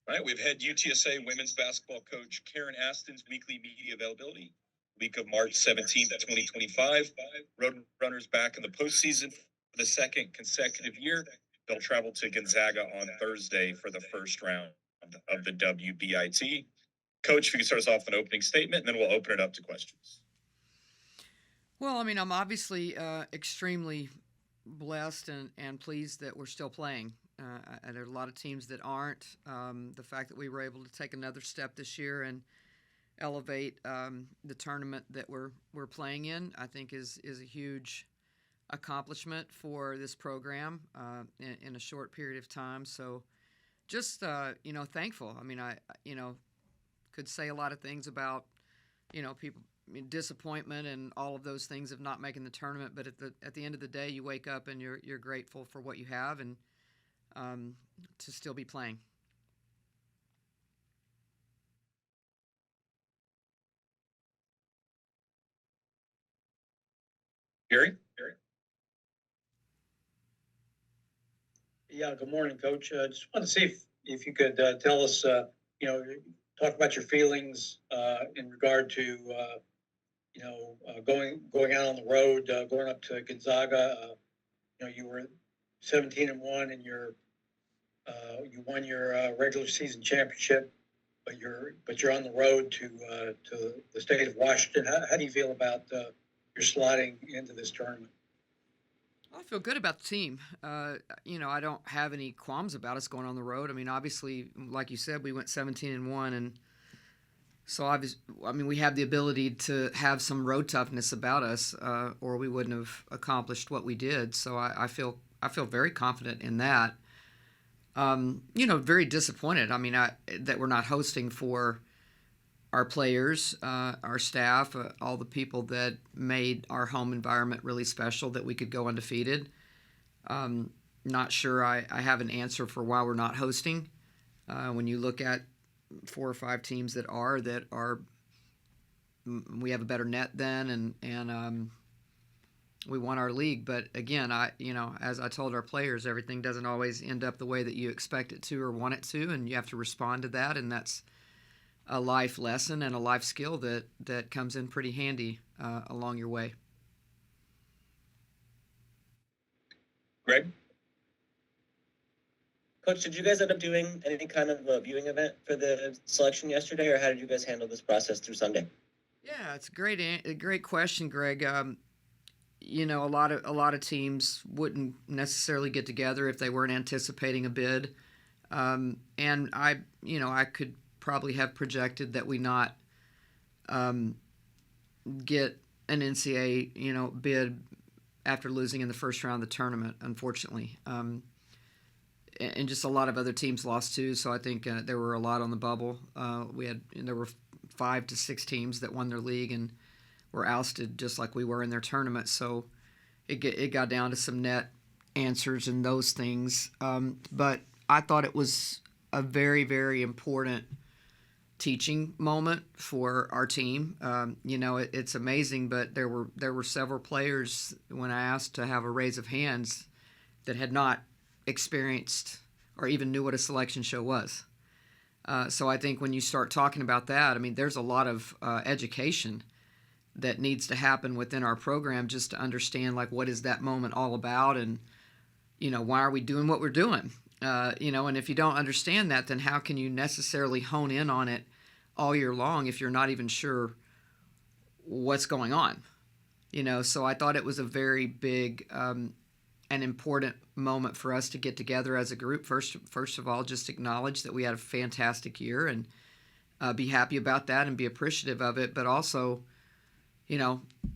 All right, we've had UTSA women's basketball coach Karen Aston's weekly media availability. Week of March 17th, 2025. Roadrunners back in the postseason for the second consecutive year. They'll travel to Gonzaga on Thursday for the first round of the WBIT. Coach, if you could start us off with an opening statement, and then we'll open it up to questions. Well, I mean, I'm obviously extremely blessed and pleased that we're still playing. There are a lot of teams that aren't. The fact that we were able to take another step this year and elevate the tournament that we're playing in, I think is a huge accomplishment for this program in a short period of time. So just thankful. I mean, I could say a lot of things about people. I mean, disappointment and all of those things of not making the tournament, but at the end of the day, you wake up and you're grateful for what you have and to still be playing. Gary? Yeah, good morning, Coach. Just wanted to see if you could tell us, talk about your feelings in regard to, going out on the road, going up to Gonzaga. You were 17-1, and you won your regular season championship, but you're on the road to the state of Washington. How do you feel about your slotting into this tournament? I feel good about the team. I don't have any qualms about us going on the road. I mean, obviously, like you said, we went 17-1, and so we have the ability to have some road toughness about us, or we wouldn't have accomplished what we did. So I feel very confident in that. Very disappointed. I mean, that we're not hosting for our players, our staff, all the people that made our home environment really special, that we could go undefeated. Not sure I have an answer for why we're not hosting. When you look at 4 or 5 teams that are, we have a better net then, and we won our league. But again, as I told our players, everything doesn't always end up the way that you expect it to or want it to, and you have to respond to that, and that's a life lesson and a life skill that comes in pretty handy along your way. Greg? Coach, did you guys end up doing any kind of a viewing event for the selection yesterday, or how did you guys handle this process through Sunday? Yeah, it's a great question, Greg. A lot of teams wouldn't necessarily get together if they weren't anticipating a bid, and I could probably have projected that we not get an NCAA bid after losing in the first round of the tournament, unfortunately. And just a lot of other teams lost too, so I think there were a lot on the bubble. There were 5 to 6 teams that won their league and were ousted just like we were in their tournament. So it got down to some net answers and those things. But I thought it was a very, very important teaching moment for our team. It's amazing, but there were several players when I asked to have a raise of hands that had not experienced or even knew what a selection show was. So I think when you start talking about that, I mean, there's a lot of education that needs to happen within our program just to understand, like, what is that moment all about, and why are we doing what we're doing? And if you don't understand that, then how can you necessarily hone in on it all year long if you're not even sure what's going on? So I thought it was a very big and important moment for us to get together as a group. First of all, just acknowledge that we had a fantastic year and be happy about that and be appreciative of it, but also,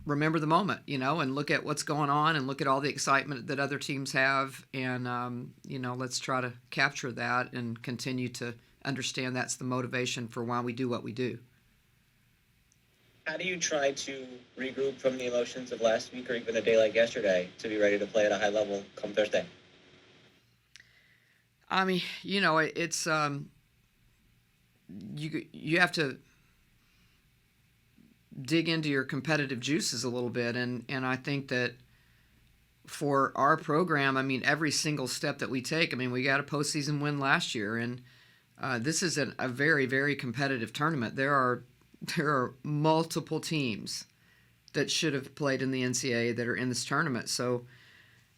remember the moment, and look at what's going on and look at all the excitement that other teams have. And, let's try to capture that and continue to understand that's the motivation for why we do what we do. How do you try to regroup from the emotions of last week or even a day like yesterday to be ready to play at a high level come Thursday? I mean, it's you have to dig into your competitive juices a little bit, and I think that for our program, I mean, every single step that we take, I mean, we got a postseason win last year, and This is a very, very competitive tournament. There are multiple teams that should have played in the NCAA that are in this tournament. So,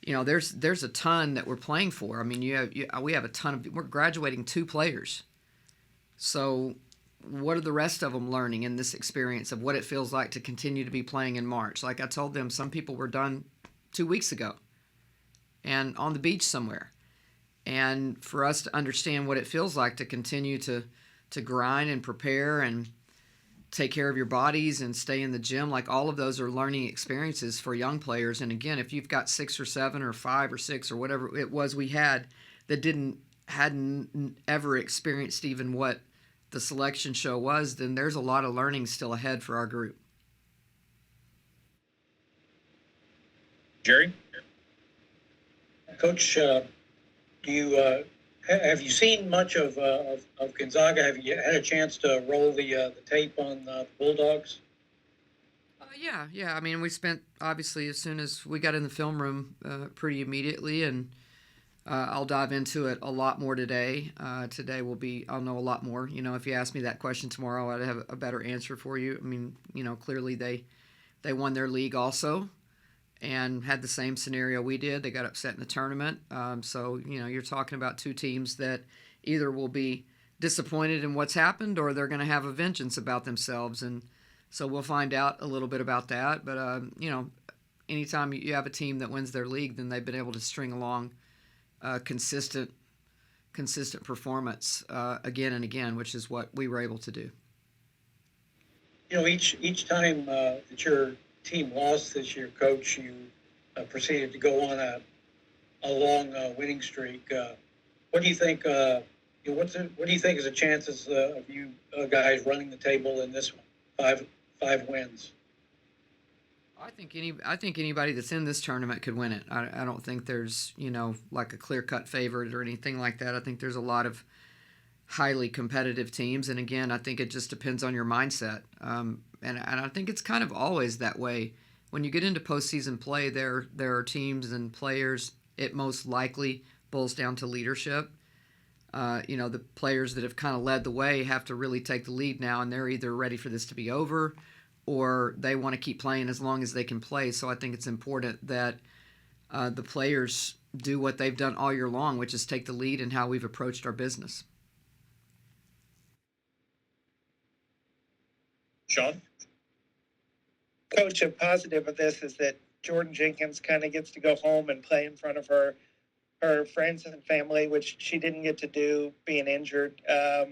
there's a ton that we're playing for. I mean, we have a ton of. We're graduating 2 players. So, what are the rest of them learning in this experience of what it feels like to continue to be playing in March? Like I told them, some people were done 2 weeks ago, and on the beach somewhere. And for us to understand what it feels like to continue to grind and prepare and take care of your bodies and stay in the gym, like all of those are learning experiences for young players. And again, if you've got 6 or 7 or 5 or 6 or whatever it was we had that hadn't ever experienced even what the selection show was, then there's a lot of learning still ahead for our group. Jerry? Coach, have you seen much of Gonzaga? Have you had a chance to roll the tape on the Bulldogs? Yeah. I mean, we spent, obviously, as soon as we got in the film room, pretty immediately, and I'll dive into it a lot more today. I'll know a lot more. If you ask me that question tomorrow, I'd have a better answer for you. I mean, clearly they won their league also and had the same scenario we did. They got upset in the tournament. So, you're talking about 2 teams that either will be disappointed in what's happened or they're going to have a vengeance about themselves. And so we'll find out a little bit about that. But, anytime you have a team that wins their league, then they've been able to string along consistent performance again and again, which is what we were able to do. Each time that your team lost this year, Coach, you proceeded to go on a long winning streak. What do you think? What do you think is the chances of you guys running the table in this one? Five wins. I think anybody that's in this tournament could win it. I don't think there's like a clear-cut favorite or anything like that. I think there's a lot of highly competitive teams, and again, I think it just depends on your mindset. And I think it's kind of always that way. When you get into postseason play, there are teams and players. It most likely boils down to leadership. The players that have kind of led the way have to really take the lead now, and they're either ready for this to be over or they want to keep playing as long as they can play. So I think it's important that the players do what they've done all year long, which is take the lead in how we've approached our business. Sean? Coach, a positive of this is that Jordan Jenkins kind of gets to go home and play in front of her friends and family, which she didn't get to do being injured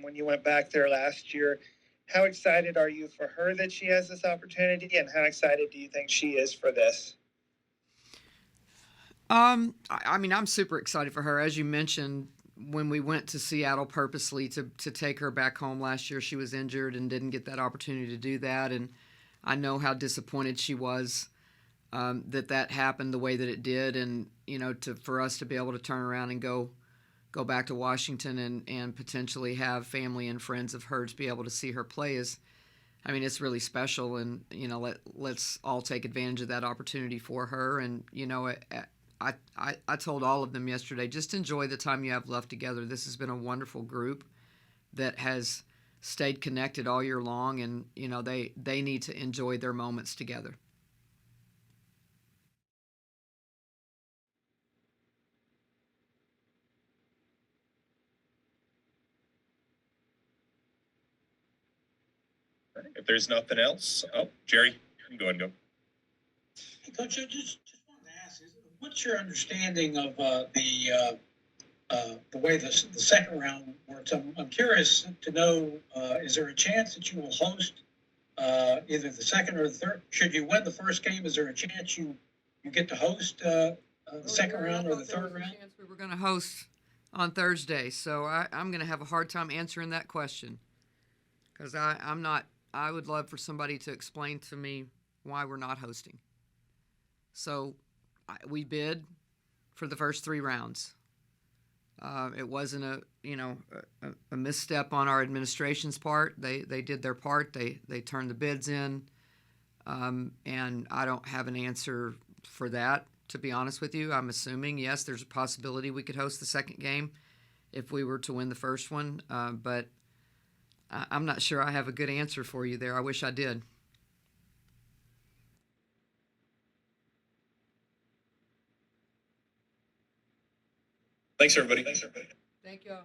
when you went back there last year. How excited are you for her that she has this opportunity, and how excited do you think she is for this? I mean, I'm super excited for her. As you mentioned, when we went to Seattle purposely to take her back home last year, she was injured and didn't get that opportunity to do that. And I know how disappointed she was that happened the way that it did. And, for us to be able to turn around and go back to Washington and potentially have family and friends of hers be able to see her play it's really special. And, let's all take advantage of that opportunity for her. And, I told all of them yesterday, just enjoy the time you have left together. This has been a wonderful group that has stayed connected all year long, and they need to enjoy their moments together. If there's nothing else, Jerry, you can go ahead and go. Hey, Coach, I just wanted to ask, what's your understanding of the way the second round works? I'm curious to know, is there a chance that you will host either the second or the third? Should you win the first game, is there a chance you get to host the second round or the third round? We were going to host on Thursday, so I'm going to have a hard time answering that question because I'm not. I would love for somebody to explain to me why we're not hosting. So we bid for the first 3 rounds. It wasn't a misstep on our administration's part. They did their part. They turned the bids in, and I don't have an answer for that. To be honest with you, I'm assuming yes, there's a possibility we could host the second game, if we were to win the first one, but I'm not sure I have a good answer for you there. I wish I did. Thanks, everybody. Thank you.